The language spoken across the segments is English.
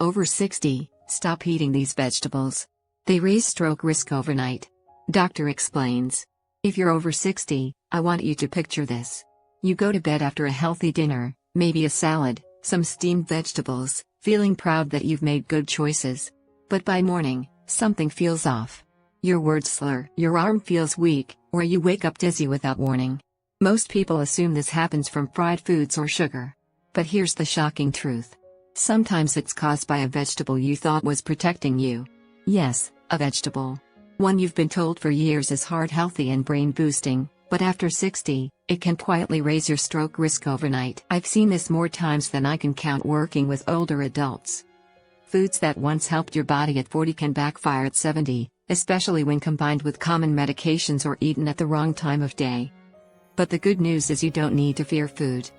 Over 60, stop eating these vegetables. They raise stroke risk overnight. Doctor explains. If you're over 60, I want you to picture this. You go to bed after a healthy dinner, maybe a salad, some steamed vegetables, feeling proud that you've made good choices. But by morning, something feels off. Your words slur, your arm feels weak, or you wake up dizzy without warning. Most people assume this happens from fried foods or sugar. But here's the shocking truth. Sometimes it's caused by a vegetable you thought was protecting you. Yes, a vegetable. One you've been told for years is heart healthy and brain boosting, but after 60, it can quietly raise your stroke risk overnight. I've seen this more times than I can count working with older adults. Foods that once helped your body at 40 can backfire at 70, especially when combined with common medications or eaten at the wrong time of day. But the good news is you don't need to fear food.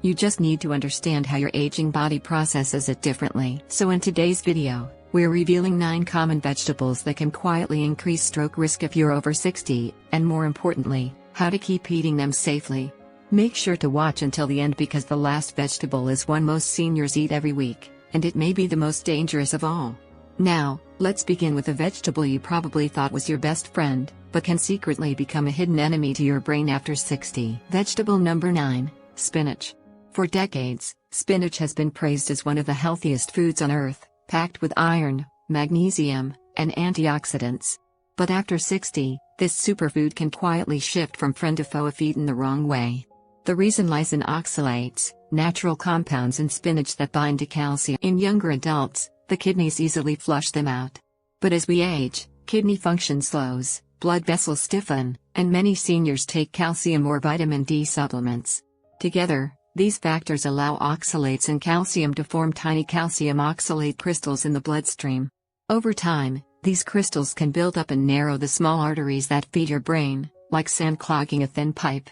You just need to understand how your aging body processes it differently. So in today's video, we're revealing 9 common vegetables that can quietly increase stroke risk if you're over 60, and more importantly, how to keep eating them safely. Make sure to watch until the end because the last vegetable is one most seniors eat every week, and it may be the most dangerous of all. Now, let's begin with a vegetable you probably thought was your best friend, but can secretly become a hidden enemy to your brain after 60. Vegetable number 9, spinach. For decades, spinach has been praised as one of the healthiest foods on earth, packed with iron, magnesium, and antioxidants. But after 60, this superfood can quietly shift from friend to foe if eaten the wrong way. The reason lies in oxalates, natural compounds in spinach that bind to calcium. In younger adults, the kidneys easily flush them out. But as we age, kidney function slows, blood vessels stiffen, and many seniors take calcium or vitamin D supplements. Together, these factors allow oxalates and calcium to form tiny calcium oxalate crystals in the bloodstream. Over time, these crystals can build up and narrow the small arteries that feed your brain, like sand clogging a thin pipe.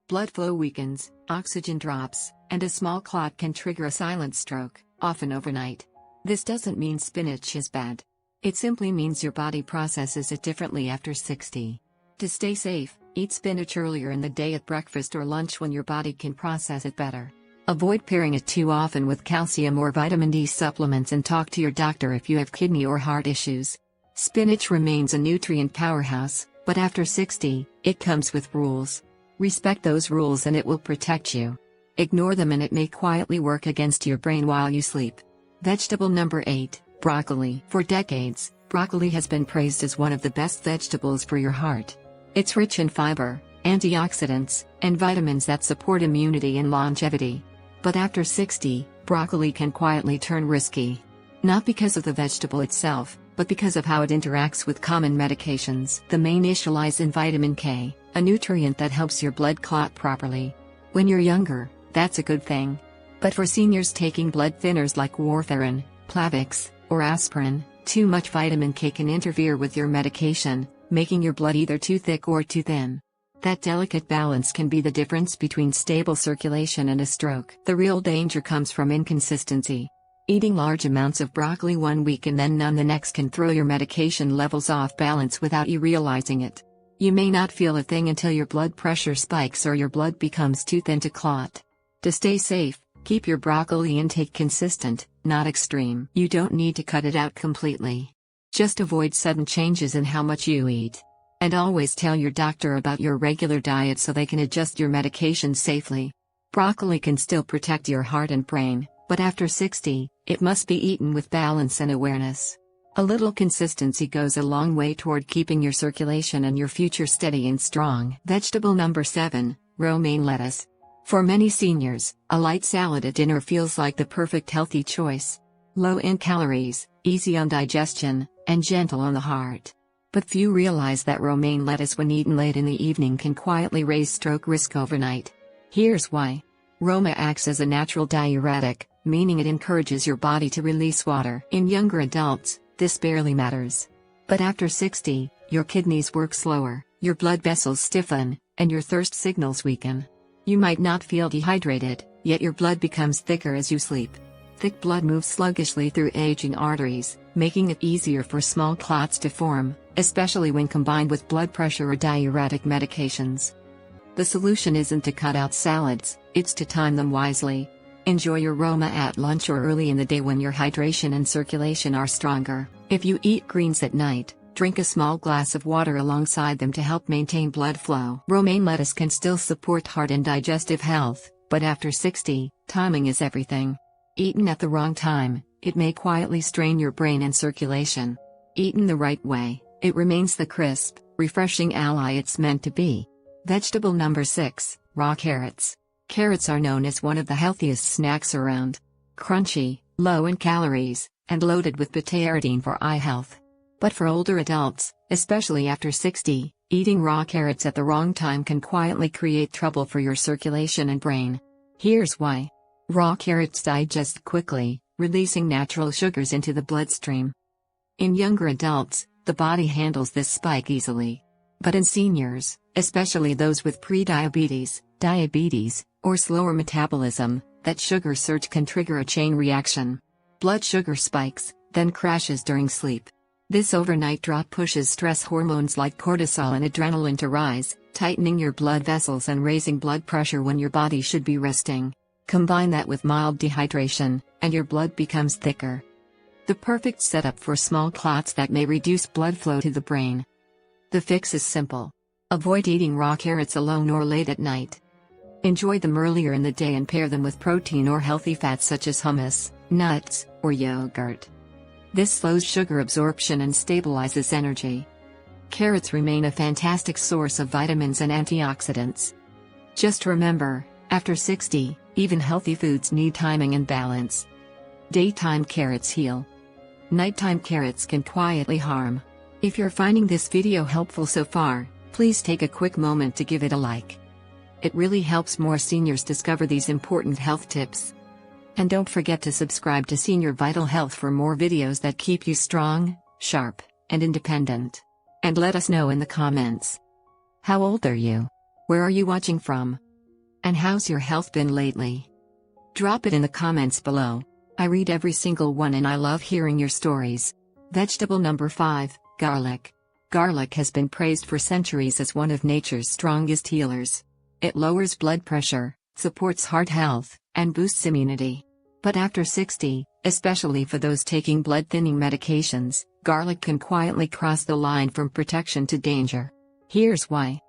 Blood flow weakens, oxygen drops, and a small clot can trigger a silent stroke, often overnight. This doesn't mean spinach is bad. It simply means your body processes it differently after 60. To stay safe, eat spinach earlier in the day at breakfast or lunch when your body can process it better. Avoid pairing it too often with calcium or vitamin D supplements and talk to your doctor if you have kidney or heart issues. Spinach remains a nutrient powerhouse, but after 60, it comes with rules. Respect those rules and it will protect you. Ignore them and it may quietly work against your brain while you sleep. Vegetable number 8, broccoli. For decades, broccoli has been praised as one of the best vegetables for your heart. It's rich in fiber, antioxidants, and vitamins that support immunity and longevity. But after 60, broccoli can quietly turn risky. Not because of the vegetable itself, but because of how it interacts with common medications. The main issue lies in vitamin K, a nutrient that helps your blood clot properly. When you're younger, that's a good thing. But for seniors taking blood thinners like warfarin, Plavix, or aspirin, too much vitamin K can interfere with your medication, making your blood either too thick or too thin. That delicate balance can be the difference between stable circulation and a stroke. The real danger comes from inconsistency. Eating large amounts of broccoli one week and then none the next can throw your medication levels off balance without you realizing it. You may not feel a thing until your blood pressure spikes or your blood becomes too thin to clot. To stay safe, keep your broccoli intake consistent, not extreme. You don't need to cut it out completely. Just avoid sudden changes in how much you eat. And always tell your doctor about your regular diet so they can adjust your medication safely. Broccoli can still protect your heart and brain, but after 60, it must be eaten with balance and awareness. A little consistency goes a long way toward keeping your circulation and your future steady and strong. Vegetable number 7, romaine lettuce. For many seniors, a light salad at dinner feels like the perfect healthy choice. Low in calories, easy on digestion, and gentle on the heart. But few realize that romaine lettuce when eaten late in the evening can quietly raise stroke risk overnight. Here's why. Roma acts as a natural diuretic, meaning it encourages your body to release water. In younger adults, this barely matters. But after 60, your kidneys work slower, your blood vessels stiffen, and your thirst signals weaken. You might not feel dehydrated, yet your blood becomes thicker as you sleep. Thick blood moves sluggishly through aging arteries, making it easier for small clots to form, especially when combined with blood pressure or diuretic medications. The solution isn't to cut out salads, it's to time them wisely. Enjoy your aroma at lunch or early in the day when your hydration and circulation are stronger. If you eat greens at night, drink a small glass of water alongside them to help maintain blood flow. Romaine lettuce can still support heart and digestive health, but after 60, timing is everything. Eaten at the wrong time, it may quietly strain your brain and circulation. Eaten the right way, it remains the crisp, refreshing ally it's meant to be. Vegetable number 6, raw carrots. Carrots are known as one of the healthiest snacks around. Crunchy, low in calories, and loaded with beta-carotene for eye health. But for older adults, especially after 60, eating raw carrots at the wrong time can quietly create trouble for your circulation and brain. Here's why. Raw carrots digest quickly, releasing natural sugars into the bloodstream. In younger adults, the body handles this spike easily. But in seniors, especially those with prediabetes, diabetes, or slower metabolism, that sugar surge can trigger a chain reaction. Blood sugar spikes, then crashes during sleep. This overnight drop pushes stress hormones like cortisol and adrenaline to rise, tightening your blood vessels and raising blood pressure when your body should be resting. Combine that with mild dehydration, and your blood becomes thicker. The perfect setup for small clots that may reduce blood flow to the brain. The fix is simple. Avoid eating raw carrots alone or late at night. Enjoy them earlier in the day and pair them with protein or healthy fats such as hummus, nuts, or yogurt. This slows sugar absorption and stabilizes energy. Carrots remain a fantastic source of vitamins and antioxidants. Just remember, after 60, even healthy foods need timing and balance. Daytime carrots heal. Nighttime carrots can quietly harm. If you're finding this video helpful so far, please take a quick moment to give it a like. It really helps more seniors discover these important health tips. And don't forget to subscribe to Senior Vital Health for more videos that keep you strong, sharp, and independent. And let us know in the comments. How old are you? Where are you watching from? And how's your health been lately? Drop it in the comments below. I read every single one and I love hearing your stories. Vegetable number 5, garlic. Garlic has been praised for centuries as one of nature's strongest healers. It lowers blood pressure, supports heart health, and boosts immunity. But after 60, especially for those taking blood-thinning medications, garlic can quietly cross the line from protection to danger. Here's why.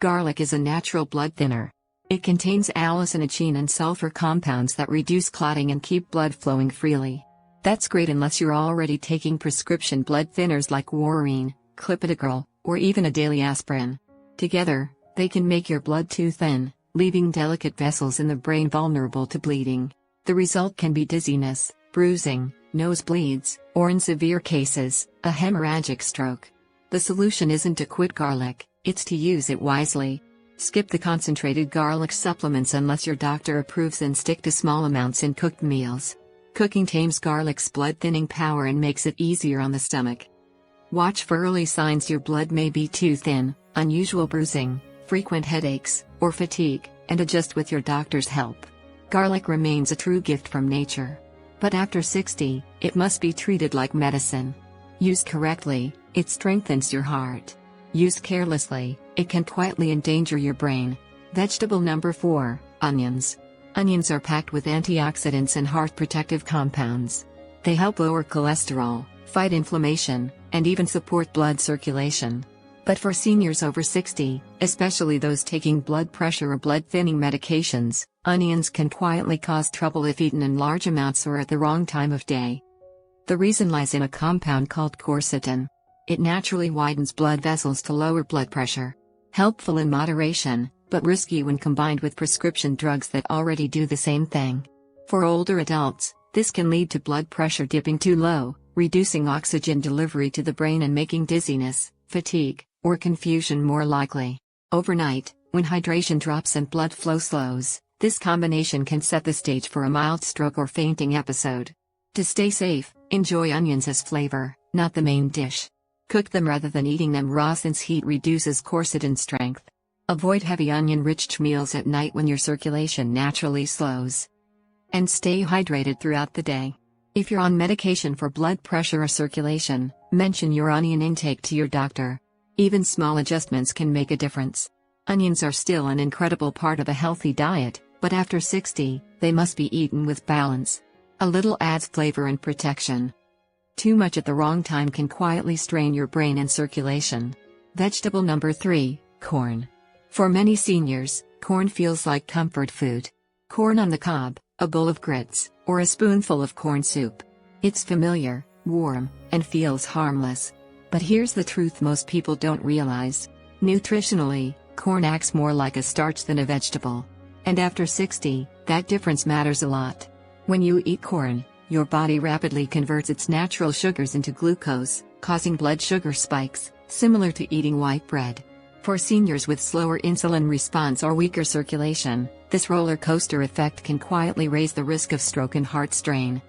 Garlic is a natural blood thinner. It contains allicin and sulfur compounds that reduce clotting and keep blood flowing freely. That's great unless you're already taking prescription blood thinners like Warfarin, clopidogrel, or even a daily aspirin. Together, they can make your blood too thin, leaving delicate vessels in the brain vulnerable to bleeding. The result can be dizziness, bruising, nosebleeds, or in severe cases, a hemorrhagic stroke. The solution isn't to quit garlic, it's to use it wisely. Skip the concentrated garlic supplements unless your doctor approves and stick to small amounts in cooked meals. Cooking tames garlic's blood-thinning power and makes it easier on the stomach. Watch for early signs your blood may be too thin, unusual bruising, frequent headaches, or fatigue, and adjust with your doctor's help. Garlic remains a true gift from nature. But after 60, it must be treated like medicine. Used correctly, it strengthens your heart. Used carelessly, it can quietly endanger your brain. Vegetable number 4, onions. Onions are packed with antioxidants and heart protective compounds. They help lower cholesterol, fight inflammation, and even support blood circulation. But for seniors over 60, especially those taking blood pressure or blood-thinning medications, onions can quietly cause trouble if eaten in large amounts or at the wrong time of day. The reason lies in a compound called quercetin. It naturally widens blood vessels to lower blood pressure. Helpful in moderation, but risky when combined with prescription drugs that already do the same thing. For older adults, this can lead to blood pressure dipping too low, reducing oxygen delivery to the brain and making dizziness, fatigue, or confusion more likely. Overnight, when hydration drops and blood flow slows, this combination can set the stage for a mild stroke or fainting episode. To stay safe, enjoy onions as flavor, not the main dish. Cook them rather than eating them raw since heat reduces quercetin strength. Avoid heavy onion-rich meals at night when your circulation naturally slows. And stay hydrated throughout the day. If you're on medication for blood pressure or circulation, mention your onion intake to your doctor. Even small adjustments can make a difference. Onions are still an incredible part of a healthy diet, But after 60, they must be eaten with balance. A little adds flavor and protection. Too much at the wrong time can quietly strain your brain and circulation. Vegetable number 3, corn. For many seniors, corn feels like comfort food. Corn on the cob, a bowl of grits, or a spoonful of corn soup. It's familiar, warm, and feels harmless. But here's the truth most people don't realize. Nutritionally, corn acts more like a starch than a vegetable. And after 60, that difference matters a lot. When you eat corn, your body rapidly converts its natural sugars into glucose, causing blood sugar spikes, similar to eating white bread. For seniors with slower insulin response or weaker circulation, this roller coaster effect can quietly raise the risk of stroke and heart strain.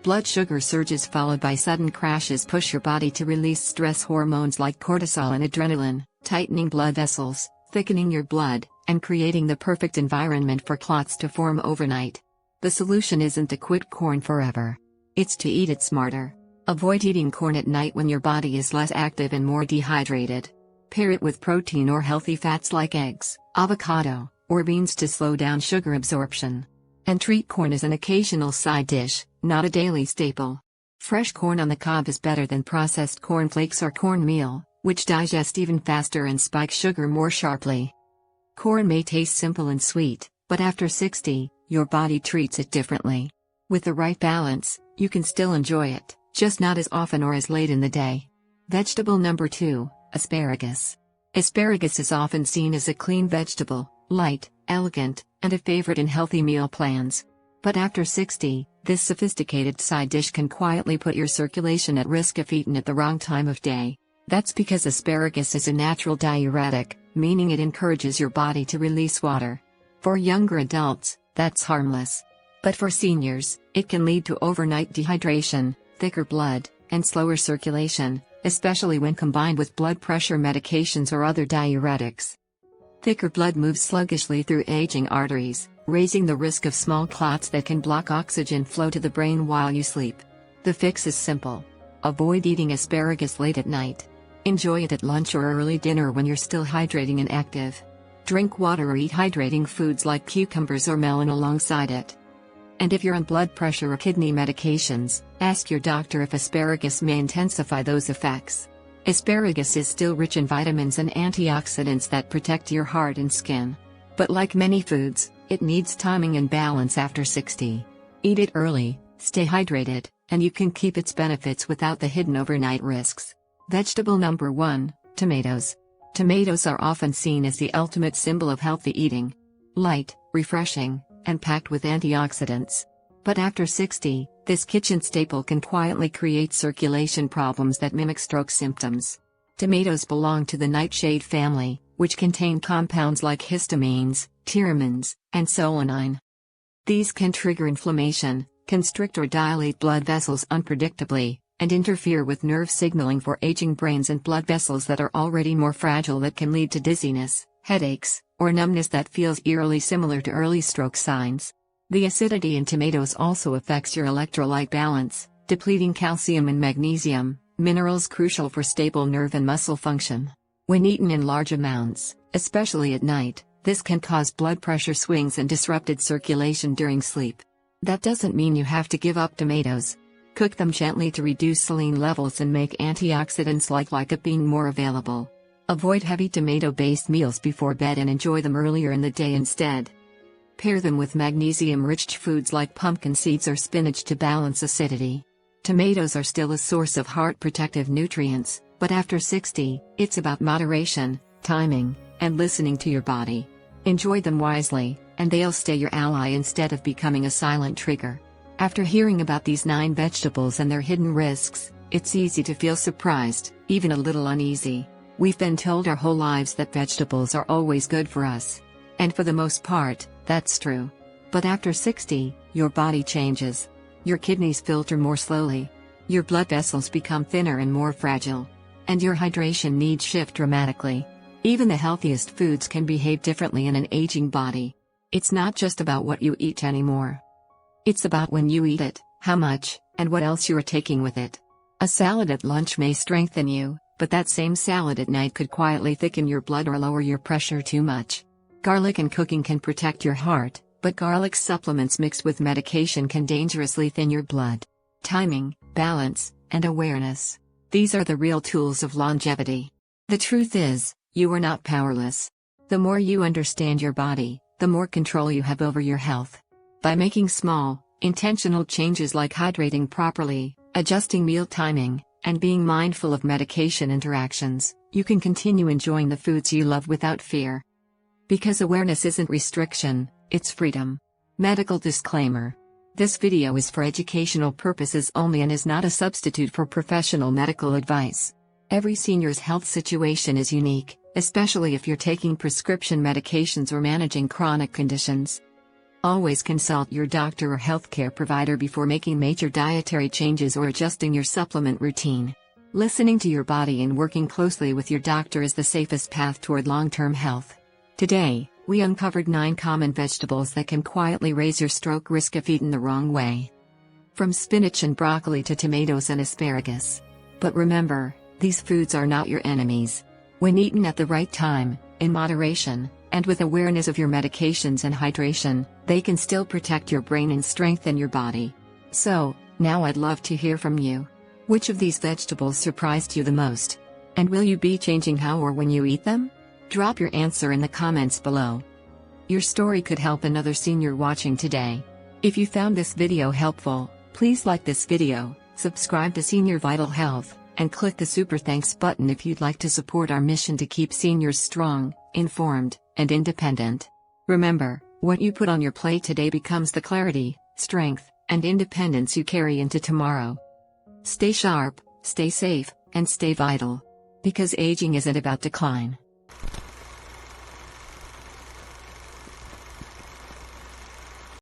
Blood sugar surges followed by sudden crashes push your body to release stress hormones like cortisol and adrenaline, tightening blood vessels, thickening your blood, and creating the perfect environment for clots to form overnight. The solution isn't to quit corn forever. It's to eat it smarter. Avoid eating corn at night when your body is less active and more dehydrated. Pair it with protein or healthy fats like eggs, avocado, or beans to slow down sugar absorption. And treat corn as an occasional side dish, not a daily staple. Fresh corn on the cob is better than processed corn flakes or cornmeal, which digest even faster and spike sugar more sharply. Corn may taste simple and sweet, but after 60, your body treats it differently. With the right balance, you can still enjoy it, just not as often or as late in the day. Vegetable number 2, asparagus. Asparagus is often seen as a clean vegetable, light, elegant, and a favorite in healthy meal plans. But after 60, this sophisticated side dish can quietly put your circulation at risk if eaten at the wrong time of day. That's because asparagus is a natural diuretic, meaning it encourages your body to release water. For younger adults, that's harmless. But for seniors, it can lead to overnight dehydration, thicker blood, and slower circulation, especially when combined with blood pressure medications or other diuretics. Thicker blood moves sluggishly through aging arteries, raising the risk of small clots that can block oxygen flow to the brain while you sleep. The fix is simple. Avoid eating asparagus late at night. Enjoy it at lunch or early dinner when you're still hydrating and active. Drink water or eat hydrating foods like cucumbers or melon alongside it. And if you're on blood pressure or kidney medications, ask your doctor if asparagus may intensify those effects. Asparagus is still rich in vitamins and antioxidants that protect your heart and skin. But like many foods, it needs timing and balance after 60. Eat it early, stay hydrated, and you can keep its benefits without the hidden overnight risks. Vegetable number 1, tomatoes. Tomatoes are often seen as the ultimate symbol of healthy eating. Light, refreshing, and packed with antioxidants. But after 60, this kitchen staple can quietly create circulation problems that mimic stroke symptoms. Tomatoes belong to the nightshade family, which contain compounds like histamines, tyramines, and solanine. These can trigger inflammation, constrict or dilate blood vessels unpredictably, and interfere with nerve signaling for aging brains and blood vessels that are already more fragile that can lead to dizziness, headaches, or numbness that feels eerily similar to early stroke signs. The acidity in tomatoes also affects your electrolyte balance, depleting calcium and magnesium, minerals crucial for stable nerve and muscle function. When eaten in large amounts, especially at night, this can cause blood pressure swings and disrupted circulation during sleep. That doesn't mean you have to give up tomatoes. Cook them gently to reduce saline levels and make antioxidants like lycopene more available. Avoid heavy tomato-based meals before bed and enjoy them earlier in the day instead. Pair them with magnesium-rich foods like pumpkin seeds or spinach to balance acidity. Tomatoes are still a source of heart-protective nutrients, but after 60, it's about moderation, timing, and listening to your body. Enjoy them wisely, and they'll stay your ally instead of becoming a silent trigger. After hearing about these 9 vegetables and their hidden risks, it's easy to feel surprised, even a little uneasy. We've been told our whole lives that vegetables are always good for us. And for the most part, that's true. But after 60, your body changes. Your kidneys filter more slowly. Your blood vessels become thinner and more fragile. And your hydration needs shift dramatically. Even the healthiest foods can behave differently in an aging body. It's not just about what you eat anymore. It's about when you eat it, how much, and what else you are taking with it. A salad at lunch may strengthen you, but that same salad at night could quietly thicken your blood or lower your pressure too much. Garlic and cooking can protect your heart, But garlic supplements mixed with medication can dangerously thin your blood. Timing, balance, and awareness. These are the real tools of longevity. The truth is, you are not powerless. The more you understand your body, the more control you have over your health. By making small, intentional changes like hydrating properly, adjusting meal timing, and being mindful of medication interactions, you can continue enjoying the foods you love without fear. Because awareness isn't restriction, it's freedom. Medical disclaimer. This video is for educational purposes only and is not a substitute for professional medical advice. Every senior's health situation is unique, especially if you're taking prescription medications or managing chronic conditions. Always consult your doctor or healthcare provider before making major dietary changes or adjusting your supplement routine. Listening to your body and working closely with your doctor is the safest path toward long-term health. Today, we uncovered 9 common vegetables that can quietly raise your stroke risk if eaten the wrong way. From spinach and broccoli to tomatoes and asparagus. But remember, these foods are not your enemies. When eaten at the right time, in moderation, and with awareness of your medications and hydration, they can still protect your brain and strengthen your body. So, now I'd love to hear from you. Which of these vegetables surprised you the most? And will you be changing how or when you eat them? Drop your answer in the comments below. Your story could help another senior watching today. If you found this video helpful, please like this video, subscribe to Senior Vital Health, and click the super thanks button if you'd like to support our mission to keep seniors strong, informed, and independent. Remember, what you put on your plate today becomes the clarity, strength, and independence you carry into tomorrow. Stay sharp, stay safe, and stay vital. Because aging isn't about decline.